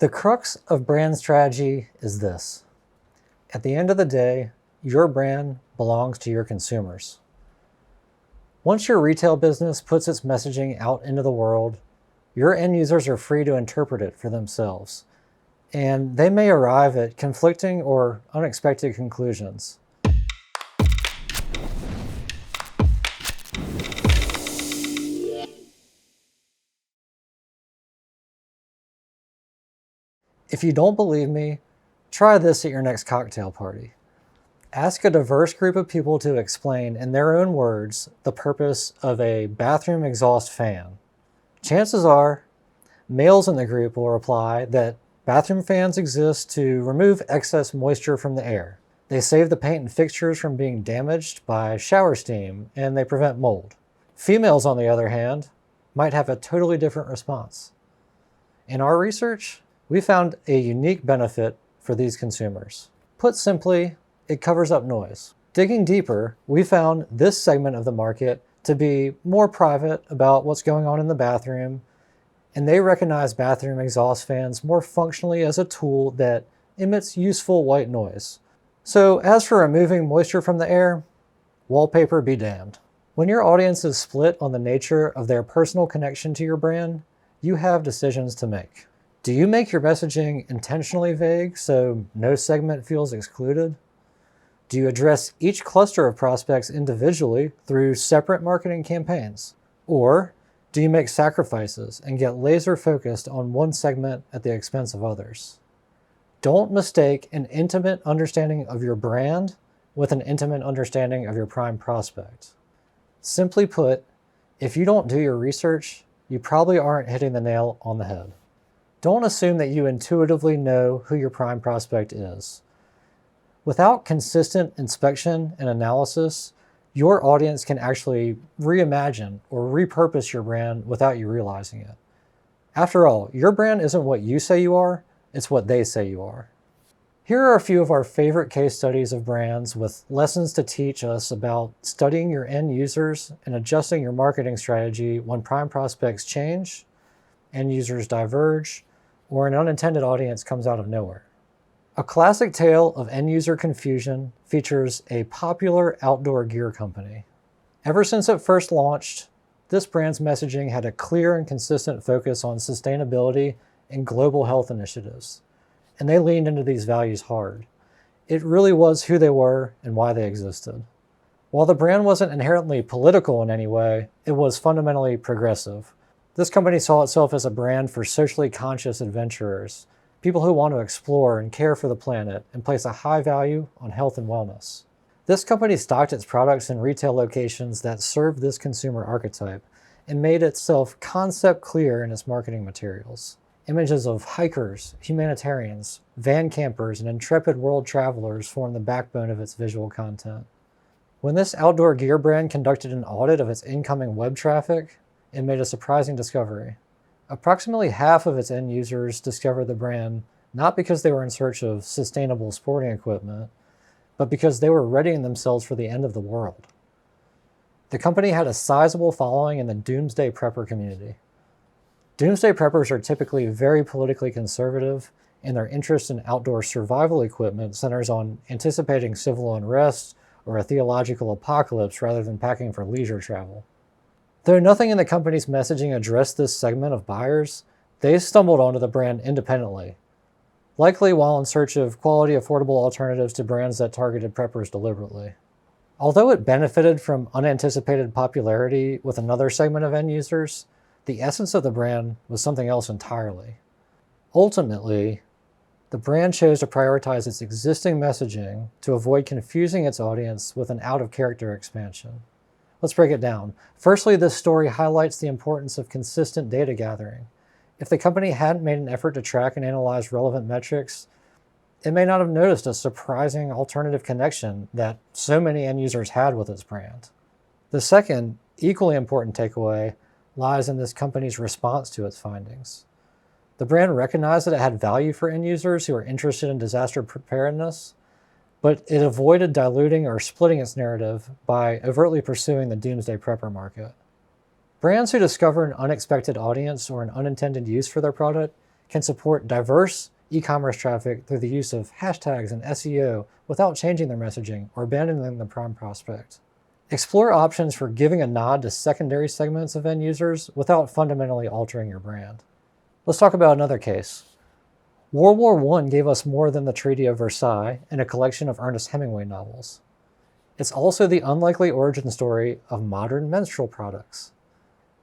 The crux of brand strategy is this. At the end of the day, your brand belongs to your consumers. Once your retail business puts its messaging out into the world, your end users are free to interpret it for themselves, and they may arrive at conflicting or unexpected conclusions. If you don't believe me, try this at your next cocktail party. Ask a diverse group of people to explain in their own words the purpose of a bathroom exhaust fan. Chances are, males in the group will reply that bathroom fans exist to remove excess moisture from the air. They save the paint and fixtures from being damaged by shower steam, and they prevent mold. Females, on the other hand, might have a totally different response. In our research, we found a unique benefit for these consumers. Put simply, it covers up noise. Digging deeper, we found this segment of the market to be more private about what's going on in the bathroom, and they recognize bathroom exhaust fans more functionally as a tool that emits useful white noise. So as for removing moisture from the air, wallpaper be damned. When your audience is split on the nature of their personal connection to your brand, you have decisions to make. Do you make your messaging intentionally vague so no segment feels excluded? Do you address each cluster of prospects individually through separate marketing campaigns? Or do you make sacrifices and get laser focused on one segment at the expense of others? Don't mistake an intimate understanding of your brand with an intimate understanding of your prime prospect. Simply put, if you don't do your research, you probably aren't hitting the nail on the head. Don't assume that you intuitively know who your prime prospect is. Without consistent inspection and analysis, your audience can actually reimagine or repurpose your brand without you realizing it. After all, your brand isn't what you say you are, it's what they say you are. Here are a few of our favorite case studies of brands with lessons to teach us about studying your end users and adjusting your marketing strategy when prime prospects change, end users diverge, or an unintended audience comes out of nowhere. A classic tale of end-user confusion features a popular outdoor gear company. Ever since it first launched, this brand's messaging had a clear and consistent focus on sustainability and global health initiatives, and they leaned into these values hard. It really was who they were and why they existed. While the brand wasn't inherently political in any way, it was fundamentally progressive. This company saw itself as a brand for socially conscious adventurers, people who want to explore and care for the planet and place a high value on health and wellness. This company stocked its products in retail locations that served this consumer archetype and made itself concept clear in its marketing materials. Images of hikers, humanitarians, van campers, and intrepid world travelers form the backbone of its visual content. When this outdoor gear brand conducted an audit of its incoming web traffic, it made a surprising discovery. Approximately half of its end users discovered the brand not because they were in search of sustainable sporting equipment, but because they were readying themselves for the end of the world. The company had a sizable following in the doomsday prepper community. Doomsday preppers are typically very politically conservative, and their interest in outdoor survival equipment centers on anticipating civil unrest or a theological apocalypse rather than packing for leisure travel. Though nothing in the company's messaging addressed this segment of buyers, they stumbled onto the brand independently, likely while in search of quality, affordable alternatives to brands that targeted preppers deliberately. Although it benefited from unanticipated popularity with another segment of end users, the essence of the brand was something else entirely. Ultimately, the brand chose to prioritize its existing messaging to avoid confusing its audience with an out-of-character expansion. Let's break it down. Firstly, this story highlights the importance of consistent data gathering. If the company hadn't made an effort to track and analyze relevant metrics, it may not have noticed a surprising alternative connection that so many end users had with its brand. The second, equally important takeaway lies in this company's response to its findings. The brand recognized that it had value for end users who are interested in disaster preparedness, but it avoided diluting or splitting its narrative by overtly pursuing the doomsday prepper market. Brands who discover an unexpected audience or an unintended use for their product can support diverse e-commerce traffic through the use of hashtags and SEO without changing their messaging or abandoning the prime prospect. Explore options for giving a nod to secondary segments of end users without fundamentally altering your brand. Let's talk about another case. World War I gave us more than the Treaty of Versailles and a collection of Ernest Hemingway novels. It's also the unlikely origin story of modern menstrual products.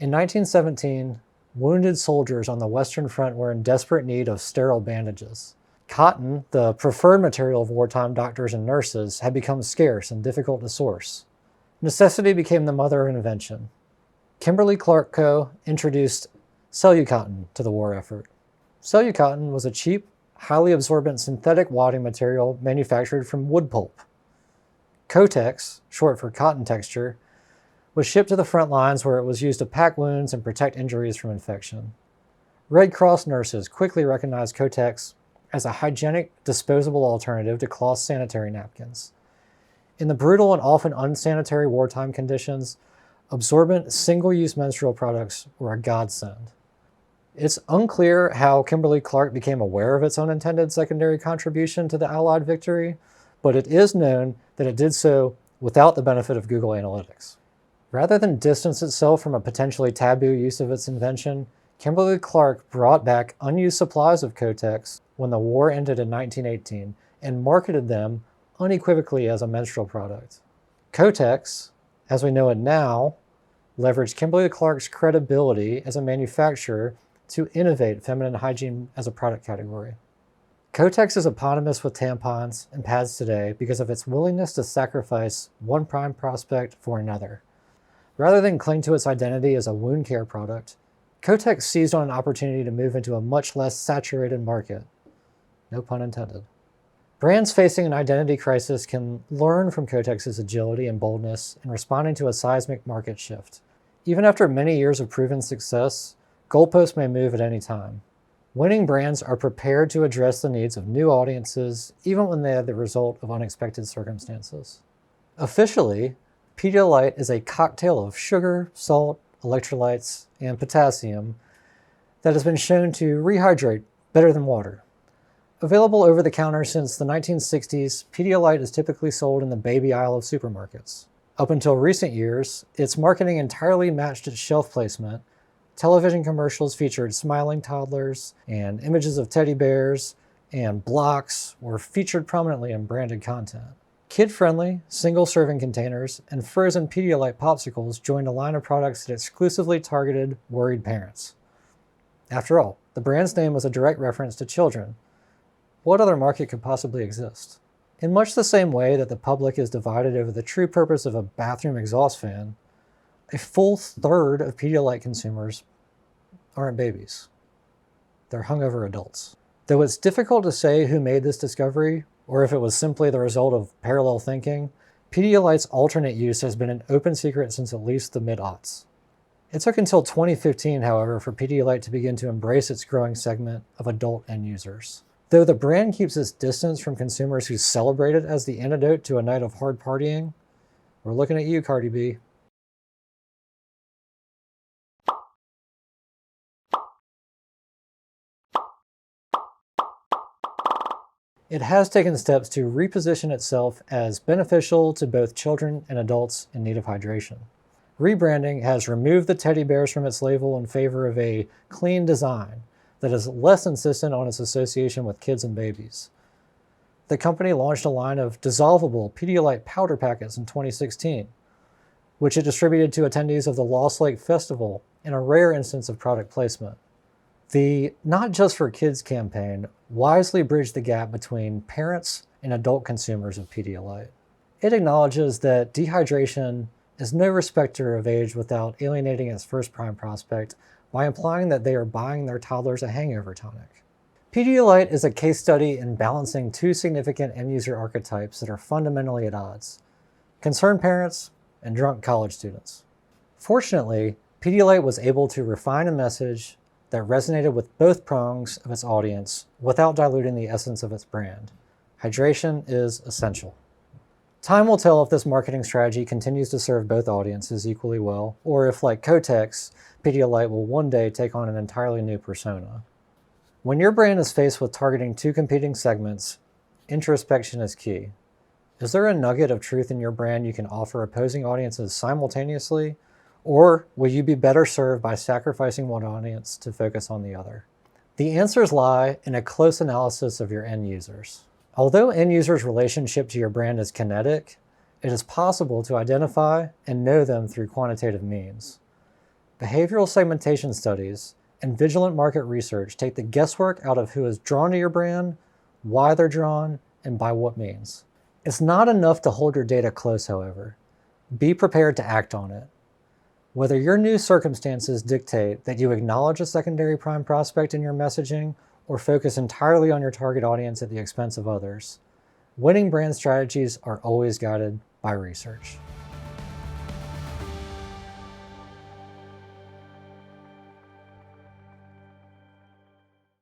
In 1917, wounded soldiers on the Western Front were in desperate need of sterile bandages. Cotton, the preferred material of wartime doctors and nurses, had become scarce and difficult to source. Necessity became the mother of invention. Kimberly-Clark Co. introduced Cellucotton to the war effort. Cellucotton was a cheap, highly absorbent synthetic wadding material manufactured from wood pulp. Kotex, short for cotton texture, was shipped to the front lines where it was used to pack wounds and protect injuries from infection. Red Cross nurses quickly recognized Kotex as a hygienic, disposable alternative to cloth sanitary napkins. In the brutal and often unsanitary wartime conditions, absorbent, single-use menstrual products were a godsend. It's unclear how Kimberly-Clark became aware of its unintended secondary contribution to the Allied victory, but it is known that it did so without the benefit of Google Analytics. Rather than distance itself from a potentially taboo use of its invention, Kimberly-Clark brought back unused supplies of Kotex when the war ended in 1918 and marketed them unequivocally as a menstrual product. Kotex, as we know it now, leveraged Kimberly-Clark's credibility as a manufacturer to innovate feminine hygiene as a product category. Kotex is eponymous with tampons and pads today because of its willingness to sacrifice one prime prospect for another. Rather than cling to its identity as a wound care product, Kotex seized on an opportunity to move into a much less saturated market. No pun intended. Brands facing an identity crisis can learn from Kotex's agility and boldness in responding to a seismic market shift. Even after many years of proven success, goalposts may move at any time. Winning brands are prepared to address the needs of new audiences, even when they are the result of unexpected circumstances. Officially, Pedialyte is a cocktail of sugar, salt, electrolytes, and potassium that has been shown to rehydrate better than water. Available over the counter since the 1960s, Pedialyte is typically sold in the baby aisle of supermarkets. Up until recent years, its marketing entirely matched its shelf placement. Television commercials featured smiling toddlers, and images of teddy bears and blocks were featured prominently in branded content. Kid-friendly, single-serving containers and frozen Pedialyte popsicles joined a line of products that exclusively targeted worried parents. After all, the brand's name was a direct reference to children. What other market could possibly exist? In much the same way that the public is divided over the true purpose of a bathroom exhaust fan, a full third of Pedialyte consumers aren't babies. They're hungover adults. Though it's difficult to say who made this discovery, or if it was simply the result of parallel thinking, Pedialyte's alternate use has been an open secret since at least the mid-aughts. It took until 2015, however, for Pedialyte to begin to embrace its growing segment of adult end users. Though the brand keeps its distance from consumers who celebrate it as the antidote to a night of hard partying, we're looking at you, Cardi B. It has taken steps to reposition itself as beneficial to both children and adults in need of hydration. Rebranding has removed the teddy bears from its label in favor of a clean design that is less insistent on its association with kids and babies. The company launched a line of dissolvable Pedialyte powder packets in 2016, which it distributed to attendees of the Lost Lake Festival in a rare instance of product placement. The Not Just for Kids campaign wisely bridged the gap between parents and adult consumers of Pedialyte. It acknowledges that dehydration is no respecter of age without alienating its first prime prospect by implying that they are buying their toddlers a hangover tonic. Pedialyte is a case study in balancing two significant end-user archetypes that are fundamentally at odds: concerned parents and drunk college students. Fortunately, Pedialyte was able to refine a message that resonated with both prongs of its audience without diluting the essence of its brand. Hydration is essential. Time will tell if this marketing strategy continues to serve both audiences equally well, or if, like Kotex, Pedialyte will one day take on an entirely new persona. When your brand is faced with targeting two competing segments, introspection is key. Is there a nugget of truth in your brand you can offer opposing audiences simultaneously, or will you be better served by sacrificing one audience to focus on the other? The answers lie in a close analysis of your end users. Although end users' relationship to your brand is kinetic, it is possible to identify and know them through quantitative means. Behavioral segmentation studies and vigilant market research take the guesswork out of who is drawn to your brand, why they're drawn, and by what means. It's not enough to hold your data close, however. Be prepared to act on it. Whether your new circumstances dictate that you acknowledge a secondary prime prospect in your messaging or focus entirely on your target audience at the expense of others, winning brand strategies are always guided by research.